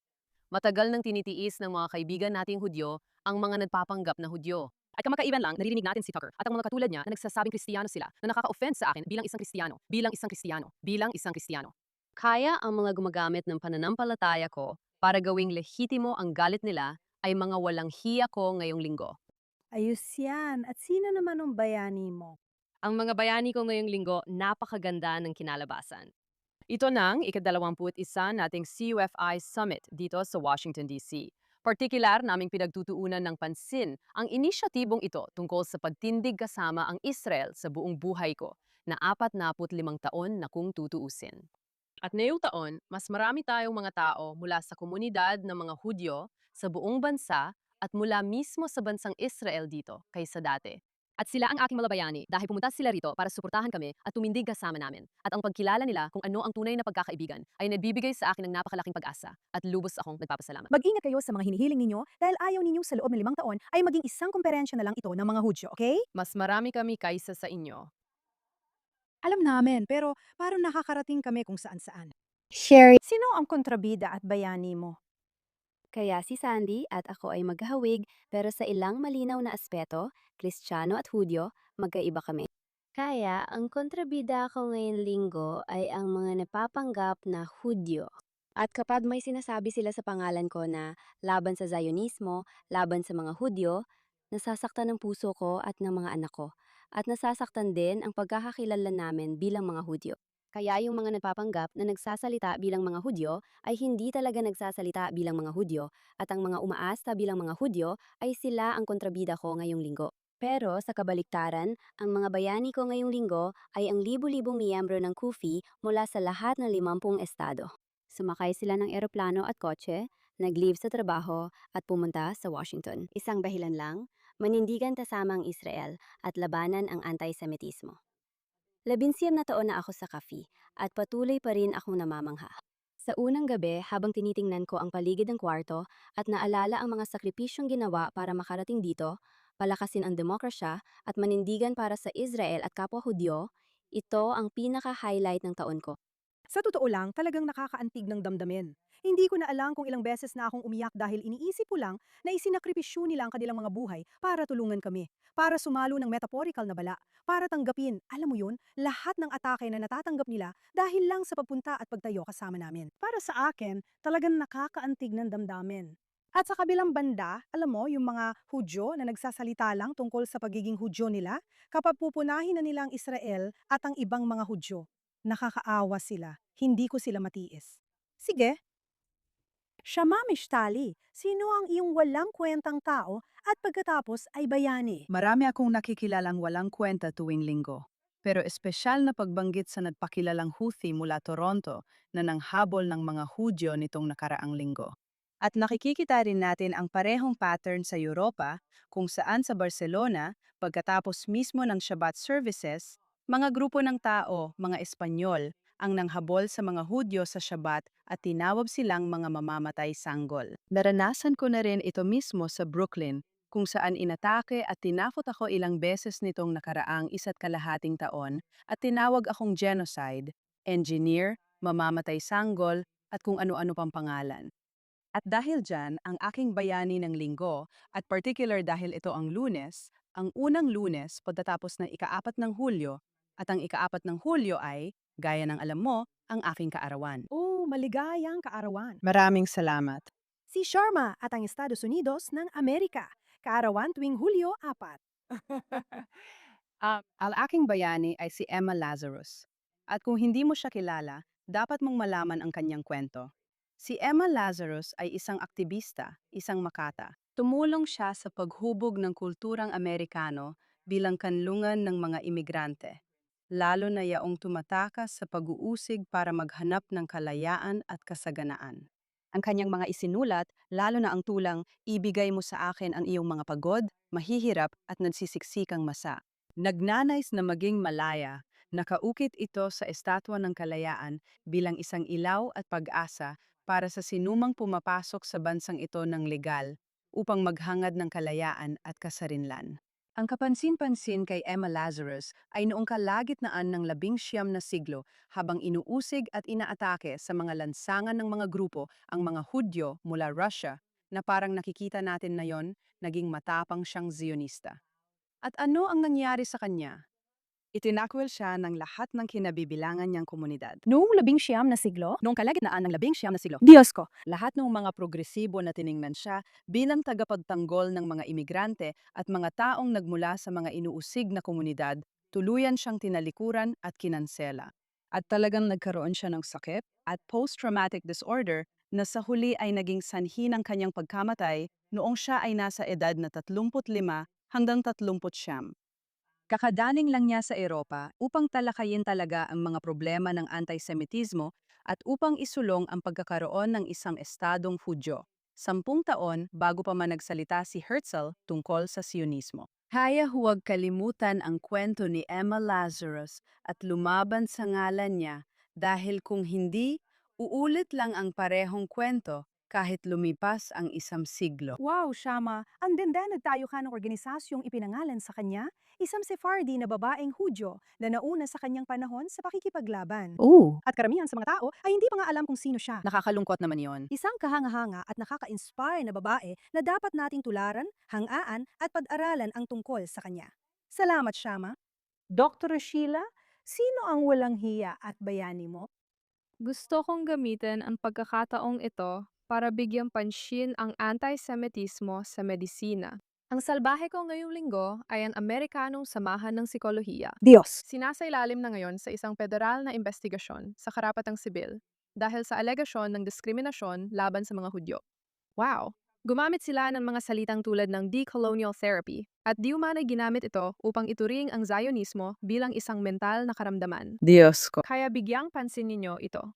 Matagal nang tinitiis ng mga kaibigan nating Hudyo ang mga nagpapanggap na Hudyo. At kamakaiban lang, naririnig natin si Tucker at ang mga katulad niya na nagsasabing Kristiyano sila na nakaka-offend sa akin bilang isang Kristiyano, bilang isang Kristiyano, bilang isang Kristiyano. Kaya ang mga gumagamit ng pananampalataya ko para gawing lehitimo ang galit nila ay mga walang hiya ko ngayong linggo. Ayos yan. At sino naman ang bayani mo? Ang mga bayani ko ngayong linggo, napakaganda ng kinalabasan. Ito nang ika-21 nating CUFI Summit dito sa Washington, D.C. Partikular naming pinagtutuunan ng pansin ang inisyatibong ito tungkol sa pagtindig kasama ang Israel sa buong buhay ko na 45 taon na kung tutuusin. At ngayong taon, mas marami tayong mga tao mula sa komunidad ng mga Hudyo sa buong bansa at mula mismo sa bansang Israel dito kaysa dati. At sila ang aking mga bayani dahil pumunta sila rito para suportahan kami at tumindig kasama namin. At ang pagkilala nila kung ano ang tunay na pagkakaibigan ay nagbibigay sa akin ng napakalaking pag-asa at lubos akong nagpapasalamat. Mag-ingat kayo sa mga hinihiling ninyo dahil ayaw ninyo sa loob ng 5 taon ay maging isang komperensya na lang ito ng mga Hudyo, okay? Mas marami kami kaysa sa inyo. Alam namin, pero parang nakakarating kami kung saan-saan. Sherry. Sino ang kontrabida at bayani mo? Kaya si Sandy at ako ay maghahawig pero sa ilang malinaw na aspeto, Kristiyano at Hudyo, magkaiba kami. Kaya ang kontrabida ko ngayong linggo ay ang mga napapanggap na Hudyo. At kapag may sinasabi sila sa pangalan ko na laban sa Zionismo, laban sa mga Hudyo, nasasaktan ang puso ko at ng mga anak ko. At nasasaktan din ang pagkakakilala namin bilang mga Hudyo. Kaya yung mga nagpapanggap na nagsasalita bilang mga Hudyo ay hindi talaga nagsasalita bilang mga Hudyo at ang mga umaasta bilang mga Hudyo ay sila ang kontrabida ko ngayong linggo. Pero sa kabaliktaran, ang mga bayani ko ngayong linggo ay ang libu-libong miyembro ng CUFI mula sa lahat ng 50 estado. Sumakay sila ng eroplano at kotse, nag-leave sa trabaho at pumunta sa Washington. Isang dahilan lang, manindigan kasama ang Israel at labanan ang anti-Semitismo. 19 na taon na ako sa CUFI at patuloy pa rin akong namamangha. Sa unang gabi habang tinitingnan ko ang paligid ng kwarto at naalala ang mga sakripisyong ginawa para makarating dito, palakasin ang demokrasya at manindigan para sa Israel at kapwa Hudyo, ito ang pinaka-highlight ng taon ko. Sa totoo lang, talagang nakakaantig ng damdamin. Hindi ko na alam kung ilang beses na akong umiyak dahil iniisip ko lang na isinakripisyo nila ang kanilang mga buhay para tulungan kami, para sumalo ng metaphorical na bala, para tanggapin, alam mo yun, lahat ng atake na natatanggap nila dahil lang sa pagpunta at pagtayo kasama namin. Para sa akin, talagang nakakaantig ng damdamin. At sa kabilang banda, alam mo, yung mga Hudyo na nagsasalita lang tungkol sa pagiging Hudyo nila, kapag pupunahin na nila ang Israel at ang ibang mga Hudyo, nakakaawa sila, hindi ko sila matiis. Sige, Shama Mishtali, sino ang iyong walang kwentang tao at pagkatapos ay bayani? Marami akong nakikilalang walang kwenta tuwing linggo. Pero espesyal na pagbanggit sa nagpakilalang Houthi mula Toronto na nanghabol ng mga Hudyo nitong nakaraang linggo. At nakikikita rin natin ang parehong pattern sa Europa kung saan sa Barcelona, pagkatapos mismo ng Shabbat services, mga grupo ng tao, mga Espanyol, ang nanghabol sa mga Hudyo sa Shabbat at tinawag silang mga mamamatay sanggol. Naranasan ko na rin ito mismo sa Brooklyn, kung saan inatake at tinakot ako ilang beses nitong nakaraang 1.5 taon at tinawag akong genocide, engineer, mamamatay sanggol, at kung ano-ano pang pangalan. At dahil dyan, ang aking bayani ng linggo, at particular dahil ito ang Lunes, ang unang Lunes pagkatapos ng ika-4 ng Hulyo, at ang ika-4 ng Hulyo ay, gaya ng alam mo, ang aking kaarawan. Oh, maligayang kaarawan. Maraming salamat. Si Sharma at ang Estados Unidos ng Amerika, kaarawan tuwing Hulyo 4. Ang aking bayani ay si Emma Lazarus. At kung hindi mo siya kilala, dapat mong malaman ang kanyang kwento. Si Emma Lazarus ay isang aktivista, isang makata. Tumulong siya sa paghubog ng kulturang Amerikano bilang kanlungan ng mga imigrante, lalo na yaong tumatakas sa pag-uusig para maghanap ng kalayaan at kasaganaan. Ang kanyang mga isinulat, lalo na ang tulang, ibigay mo sa akin ang iyong mga pagod, mahihirap at nagsisiksikang masa. Nagnanais na maging malaya, nakaukit ito sa Estatwa ng Kalayaan bilang isang ilaw at pag-asa para sa sinumang pumapasok sa bansang ito ng legal upang maghangad ng kalayaan at kasarinlan. Ang kapansin-pansin kay Emma Lazarus ay noong kalagitnaan ng 19 na siglo habang inuusig at inaatake sa mga lansangan ng mga grupo ang mga Hudyo mula Russia na parang nakikita natin na yon, naging matapang siyang Zionista. At ano ang nangyari sa kanya? Itinakwil siya ng lahat ng kinabibilangan niyang komunidad. Noong 19 na siglo, Noong kalagitnaan ng 19 na siglo, Diyos ko, lahat ng mga progresibo na tiningnan siya bilang tagapagtanggol ng mga imigrante at mga taong nagmula sa mga inuusig na komunidad, tuluyan siyang tinalikuran at kinansela. At talagang nagkaroon siya ng sakit at post-traumatic disorder na sa huli ay naging sanhi ng kanyang pagkamatay noong siya ay nasa edad na 35 hanggang 39. Kakadaning lang niya sa Europa upang talakayin talaga ang mga problema ng antisemitismo at upang isulong ang pagkakaroon ng isang estadong Hudyo. 10 taon bago pa man nagsalita si Herzl tungkol sa Sionismo. Haya huwag kalimutan ang kwento ni Emma Lazarus at lumaban sa ngalan niya dahil kung hindi, uulit lang ang parehong kwento kahit lumipas ang 1 siglo. wow, Shama, ang ganda nagtayo ka ng organisasyong ipinangalan sa kanya, isang Sephardi na babaeng Hudyo na nauna sa kanyang panahon sa pakikipaglaban. Oh, At karamihan sa mga tao ay hindi pa nga alam kung sino siya. nakakalungkot naman yon. Isang kahanga-hanga at nakaka-inspire na babae na dapat nating tularan, hangaan at pag-aralan ang tungkol sa kanya. Salamat, Shama. Dr. Sheila, sino ang walang hiya at bayani mo? Gusto kong gamitin ang pagkakataong ito para bigyang pansin ang antisemitismo sa medisina. Ang salbahe ko ngayong linggo ay ang Amerikanong Samahan ng Psikolohiya. Diyos. Sinasailalim na ngayon sa isang federal na investigasyon sa karapatang sibil dahil sa alegasyon ng diskriminasyon laban sa mga Hudyo. Wow! Gumamit sila ng mga salitang tulad ng decolonial therapy at di umanay ginamit ito upang ituring ang Zionismo bilang isang mental na karamdaman. Diyos ko. Kaya bigyang pansin ninyo ito.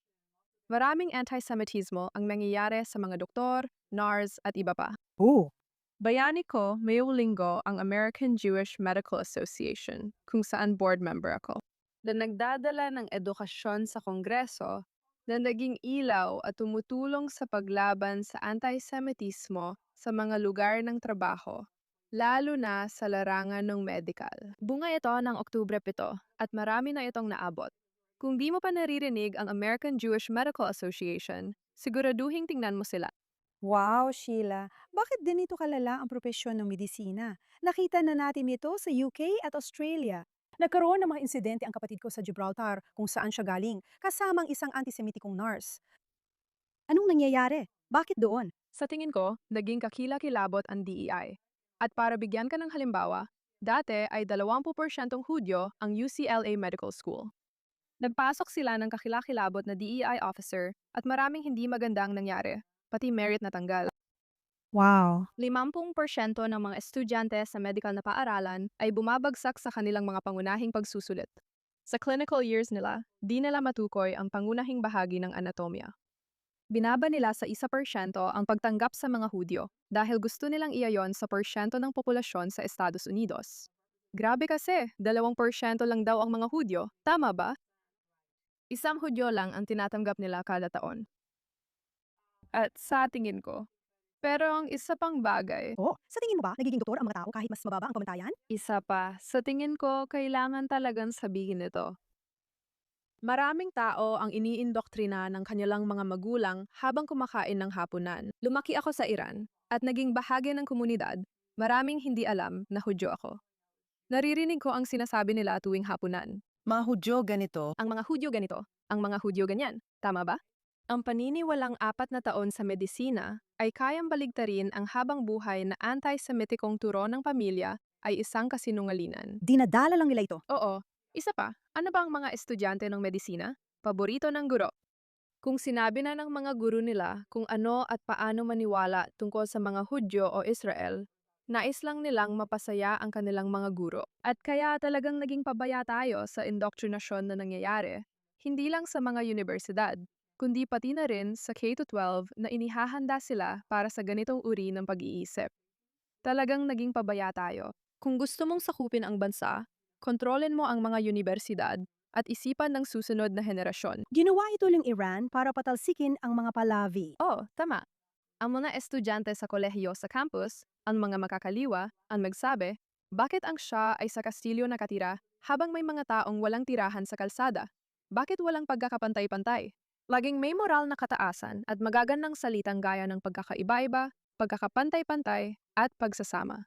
Maraming antisemitismo ang nangyayari sa mga doktor, NARS at iba pa. Oh. Bayani ko ngayong linggo ang American Jewish Medical Association, kung saan board member ako, na nagdadala ng edukasyon sa Kongreso na naging ilaw at tumutulong sa paglaban sa antisemitismo sa mga lugar ng trabaho, lalo na sa larangan ng medical. Bunga ito ng Oktubre 7 at marami na itong naabot. Kung di mo pa naririnig ang American Jewish Medical Association, siguraduhing tingnan mo sila. Wow, Sheila. Bakit ganito kalala ang propesyon ng medisina? Nakita na natin ito sa UK at Australia. Nagkaroon ng mga insidente ang kapatid ko sa Gibraltar kung saan siya galing, kasamang isang antisemitikong nurse. Anong nangyayari? Bakit doon? Sa tingin ko, naging kakilakilabot ang DEI. At para bigyan ka ng halimbawa, dati ay 20% Hudyo ang UCLA Medical School. Nagpasok sila ng kakilakilabot na DEI officer at maraming hindi magandang nangyari, pati merit natanggal. Wow. 50% ng mga estudyante sa medical na paaralan ay bumabagsak sa kanilang mga pangunahing pagsusulit. Sa clinical years nila, di nila matukoy ang pangunahing bahagi ng anatomya. Binaba nila sa 1% ang pagtanggap sa mga Hudyo dahil gusto nilang iayon sa porsyento ng populasyon sa Estados Unidos. Grabe kasi, 2% lang daw ang mga Hudyo, tama ba? Isang Hudyo lang ang tinatanggap nila kada taon. At sa tingin ko, pero ang isa pang bagay, Oh, sa tingin mo ba, nagiging doktor ang mga tao kahit mas mababa ang pamantayan? isa pa, sa tingin ko kailangan talagang sabihin ito. Maraming tao ang iniindoktrina ng kanilang mga magulang habang kumakain ng hapunan. Lumaki ako sa Iran at naging bahagi ng komunidad. Maraming hindi alam na Hudyo ako. Naririnig ko ang sinasabi nila tuwing hapunan. Mga Hudyo ganito. Ang mga Hudyo ganito, ang mga Hudyo ganyan. Tama ba? Ang paniniwalang 4 na taon sa medisina ay kayang baligtarin ang habang buhay na anti-Semitikong turo ng pamilya ay isang kasinungalingan. Dinadala lang nila ito. Oo. Isa pa, ano ba ang mga estudyante ng medisina? Paborito ng guro. Kung sinabi na ng mga guro nila kung ano at paano maniwala tungkol sa mga Hudyo o Israel, nais lang nilang mapasaya ang kanilang mga guro. At kaya talagang naging pabaya tayo sa indoctrinasyon na nangyayari, hindi lang sa mga universidad, kundi pati na rin sa K-12 na inihahanda sila para sa ganitong uri ng pag-iisip. Talagang naging pabaya tayo. Kung gusto mong sakupin ang bansa, kontrolin mo ang mga universidad at isipan ng susunod na henerasyon. Ginawa ito ng Iran para patalsikin ang mga Pahlavi. Oh, tama. Ang mga estudyante sa kolehiyo sa campus, ang mga makakaliwa, ang magsabi, bakit ang Shah ay sa kastilyo nakatira habang may mga taong walang tirahan sa kalsada? Bakit walang pagkakapantay-pantay? Laging may moral na kataasan at magagandang salitang gaya ng pagkakaiba-iba, pagkakapantay-pantay, at pagsasama.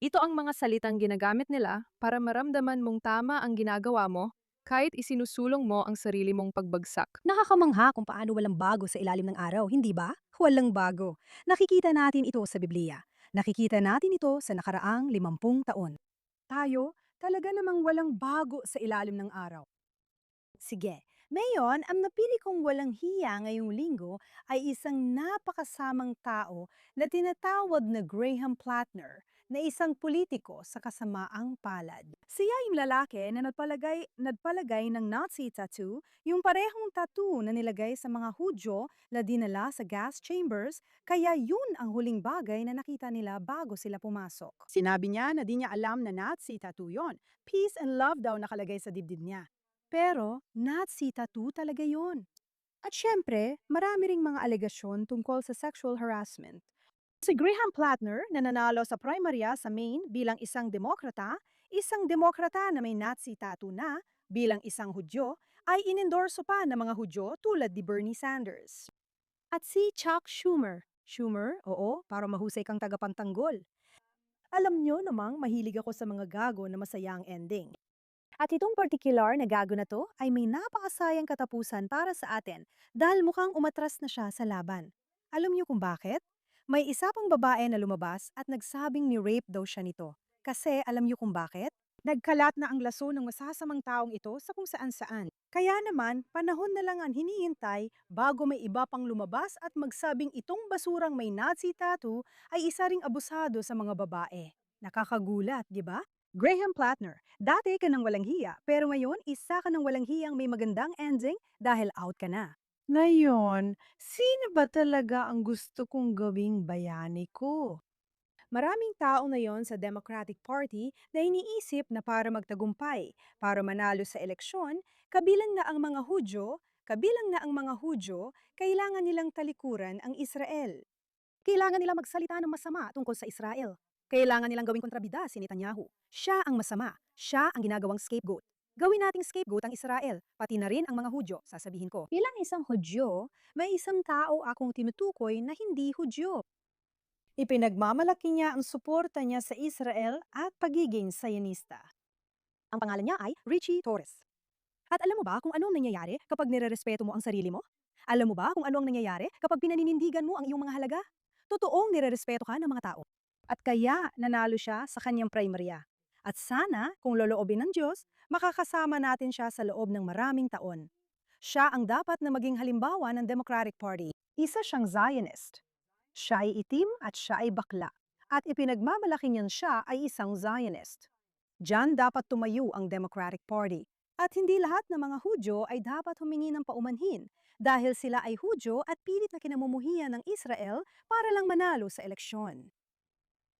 Ito ang mga salitang ginagamit nila para maramdaman mong tama ang ginagawa mo kahit isinusulong mo ang sarili mong pagbagsak. Nakakamangha kung paano walang bago sa ilalim ng araw, hindi ba? Walang bago. Nakikita natin ito sa Biblia. Nakikita natin ito sa nakaraang 50 taon. Tayo, talaga namang walang bago sa ilalim ng araw. Sige, ngayon, ang napili kong walang hiya ngayong linggo ay isang napakasamang tao na tinatawag na Graham Plattner, na isang politiko sa kasamaang palad. Siya yung lalaki na nagpalagay ng Nazi tattoo, yung parehong tattoo na nilagay sa mga Hudyo na dinala sa gas chambers, kaya yun ang huling bagay na nakita nila bago sila pumasok. Sinabi niya na di niya alam na Nazi tattoo yon. Peace and love daw nakalagay sa dibdib niya. Pero Nazi tattoo talaga yon. At syempre, marami ring mga alegasyon tungkol sa sexual harassment. Si Graham Plattner na nanalo sa primarya sa Maine bilang isang demokrata na may Nazi tattoo na bilang isang Hudyo, ay inendorso pa ng mga Hudyo tulad ni Bernie Sanders. At si Chuck Schumer. Schumer, oo, para mahusay kang tagapantanggol. Alam nyo namang mahilig ako sa mga gago na masaya ang ending. At itong particular na gago na to ay may napakasayang katapusan para sa atin dahil mukhang umatras na siya sa laban. Alam niyo kung bakit? May isa pang babae na lumabas at nagsabing ni-rape daw siya nito. Kasi alam niyo kung bakit? Nagkalat na ang laso ng masasamang taong ito sa kung saan-saan. Kaya naman, panahon na lang ang hinihintay bago may iba pang lumabas at magsabing itong basurang may Nazi tattoo ay isa ring abusado sa mga babae. Nakakagulat, di ba? Graham Plattner, dati ka nang walang hiya, pero ngayon isa ka nang walang hiyang may magandang ending dahil out ka na. Ngayon, sino ba talaga ang gusto kong gawing bayani ko? Maraming tao ngayon sa Democratic Party na iniisip na para magtagumpay, para manalo sa eleksyon, kabilang na ang mga Hudyo, kailangan nilang talikuran ang Israel. Kailangan nilang magsalita ng masama tungkol sa Israel. Kailangan nilang gawing kontrabida si Netanyahu. Siya ang masama. Siya ang ginagawang scapegoat. Gawin nating scapegoat ang Israel, pati na rin ang mga Hudyo, sasabihin ko. Bilang isang Hudyo, may isang tao akong tinutukoy na hindi Hudyo. Ipinagmamalaki niya ang suporta niya sa Israel at pagiging Zionista. Ang pangalan niya ay Richie Torres. At alam mo ba kung ano ang nangyayari kapag nirerespeto mo ang sarili mo? Alam mo ba kung ano ang nangyayari kapag pinaninindigan mo ang iyong mga halaga? totoong nirerespeto ka ng mga tao. At kaya nanalo siya sa kanyang primarya. At sana, kung loloobin ng Diyos, makakasama natin siya sa loob ng maraming taon. Siya ang dapat na maging halimbawa ng Democratic Party. Isa siyang Zionist. Siya ay itim at siya ay bakla. At ipinagmamalaki niyan siya ay isang Zionist. Diyan dapat tumayo ang Democratic Party. At hindi lahat ng mga Hudyo ay dapat humingi ng paumanhin dahil sila ay Hudyo at pilit na kinamumuhian ng Israel para lang manalo sa eleksyon.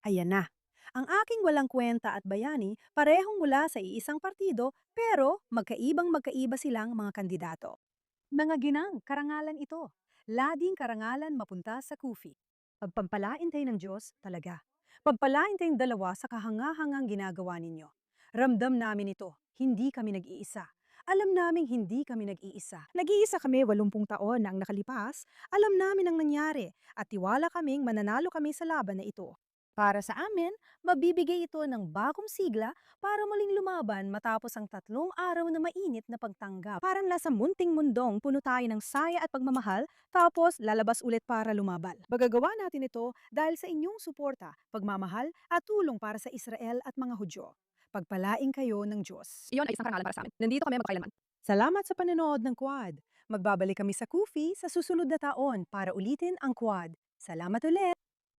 Ayan na. Ang aking walang kwenta at bayani parehong mula sa iisang partido pero magkaibang-magkaiba silang mga kandidato. Mga ginang, karangalan ito. Lading karangalan mapunta sa Kufi. Pagpampalain tayo ng Diyos talaga. Pagpalain tayong dalawa sa kahangahangang ginagawa ninyo. Ramdam namin ito, hindi kami nag-iisa. Alam naming hindi kami nag-iisa. Nag-iisa kami 80 taon na ang nakalipas, alam namin ang nangyari at tiwala kaming mananalo kami sa laban na ito. Para sa amin, mabibigay ito ng bagong sigla para muling lumaban matapos ang 3 araw na mainit na pagtanggap. Parang nasa munting mundong puno tayo ng saya at pagmamahal, tapos lalabas ulit para lumaban. Magagawa natin ito dahil sa inyong suporta, pagmamahal at tulong para sa Israel at mga Hudyo. Pagpalaing kayo ng Diyos. Iyon ay isang karangalan para sa amin. Nandito kami magpakailanman. Salamat sa panonood ng Quad. Magbabalik kami sa Kufi sa susunod na taon para ulitin ang Quad. Salamat ulit!